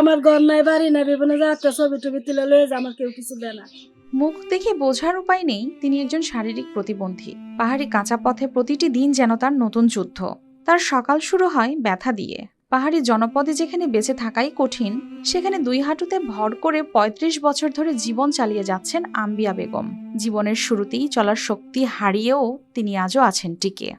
আমার ঘর নাই বাড়ি নাই, বিভিন্ন জায়গায় ছবি টবি তুলে লয়ে যা, আমার কেউ কিছু দেয় না। মুখ দেখে বোঝার উপায় নেই তিনি একজন শারীরিক প্রতিবন্ধী। পাহাড়ি কাঁচা পথে প্রতিটি দিন যেন তার নতুন যুদ্ধ। তার সকাল শুরু হয় ব্যথা দিয়ে। পাহাড়ি জনপদে যেখানে বেঁচে থাকাই কঠিন, সেখানে 2 হাঁটুতে ভর করে ৩৫ বছর ধরে জীবন চালিয়ে যাচ্ছেন আম্বিয়া বেগম। জীবনের শুরুতেই চলার শক্তি হারিয়েও তিনি আজও আছেন টিকে।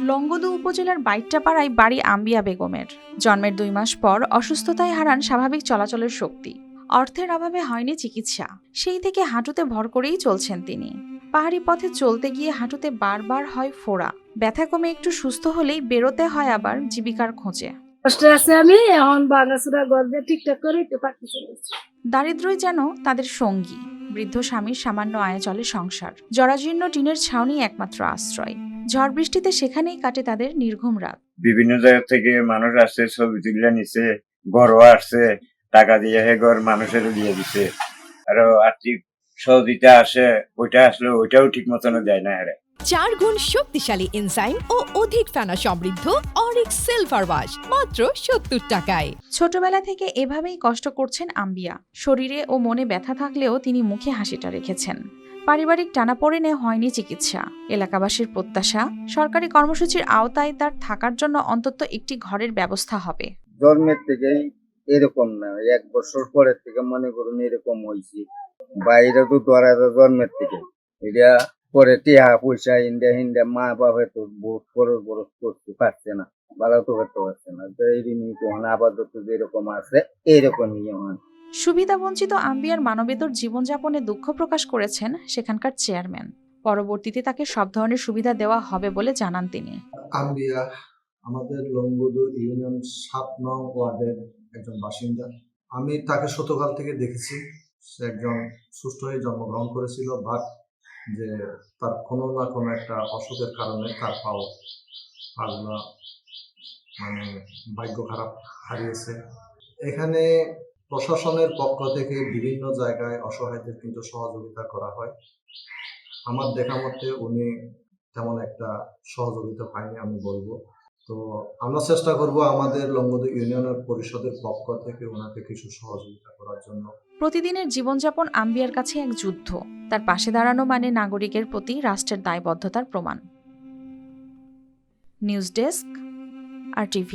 লংগদু উপজেলার বাইট্টাপাড়ায় বাড়ি আম্বিয়া বেগমের। জন্মের 2 মাস পর অসুস্থতায় হারান স্বাভাবিক চলাচলের শক্তি। অর্থের অভাবে হয়নি চিকিৎসা, সেই থেকে হাঁটুতে ভর করেই চলছেন তিনি। পাহাড়ি পথে চলতে গিয়ে হাঁটুতে বারবার হয় ফোড়া। ব্যথা কমে একটু সুস্থ হলেই বেরোতে হয় আবার জীবিকার খোঁজে। কষ্টে আছে আমি, এখন বাগাছুরা ঘর দিয়ে ঠিকঠাক করে একটু পাখি চলেছি। দারিদ্র্যই যেন তাদের সঙ্গী। বৃদ্ধ স্বামীর সামান্য আয়ে চলে সংসার। জরাজীর্ণ টিনের ছাউনি একমাত্র আশ্রয়। ঝড় বৃষ্টিতে সেখানেই কাটে তাদের নির্ঘুম রাত। বিভিন্ন জায়গা থেকে মানুষ আসছে, ছবি তুলে নিছে, ঘরও আসছে, টাকা দিয়ে ঘর মানুষের দিয়ে দিছে। আরো আর্থিক সহযোগিতা আসে, ওইটা আসলে ওইটাও ঠিক মতন দেয় না। 4 গুণ শক্তিশালী এনজাইম ও অধিক ফেনা সমৃদ্ধ অরিক্স সিলভার ওয়াশ মাত্র 70 টাকায়। ছোটবেলা থেকে এভাবেই কষ্ট করছেন আম্বিয়া। শরীরে ও মনে ব্যথা থাকলেও তিনি মুখে হাসিটা রেখেছেন। পারিবারিক টানাপোড়েনে হয়নি চিকিৎসা। এলাকাবাসীর প্রত্যাশা, সরকারি কর্মসূচির আওতায় তার থাকার জন্য অন্তত একটি ঘরের ব্যবস্থা হবে। জন্মের থেকেই এরকম না, 1 বছর পরের থেকে মনে করুন এরকম হয়েছে। বাইরে তো ধরা জন্মের থেকে এটা পরে টিহা পয়সা হিন্দা মা বাবা তো বহুত খরচ করতে পারছে না, ভালো তো করতে পারছে না। তো এই কখন আপাতত যেরকম আছে এইরকমই হয়। সুবিধাবঞ্চিত আম্বিয়ার মানবেতর জীবনযাপনে দুঃখ প্রকাশ করেছেন সেখানকার চেয়ারম্যান। পরবর্তীতে তাকে সব ধরনের সুবিধা দেওয়া হবে বলে জানান তিনি। আম্বিয়া আমাদের লংগদু ইউনিয়ন 7 নং ওয়ার্ডের একজন বাসিন্দা। আমি তাকে ছোটকাল থেকে দেখেছি। সে একজন সুস্থ হয়ে জন্মগ্রহণ করেছিল, বাট যে তার কোনো না কোনো একটা অসুখের কারণে তার পাগুলা মানে ভাগ্য খারাপ হারিয়েছে। এখানে প্রশাসনের পক্ষ থেকে বিভিন্ন জায়গায় অসহায়দের কিন্তু সহযোগিতা করা হয়। আমার দেখা মতে উনি তেমন একটা সহযোগিতা পায়নি আমি বলবো। তো আমরা চেষ্টা করব আমাদের লংগদু ইউনিয়নের পরিষদের পক্ষ থেকে ওনাকে কিছু সহযোগিতা করার জন্য। প্রতিদিনের জীবনযাপন আম্বিয়ার কাছে এক যুদ্ধ। তার পাশে দাঁড়ানো মানে নাগরিকের প্রতি রাষ্ট্রের দায়বদ্ধতার প্রমাণ। News desk, RTV।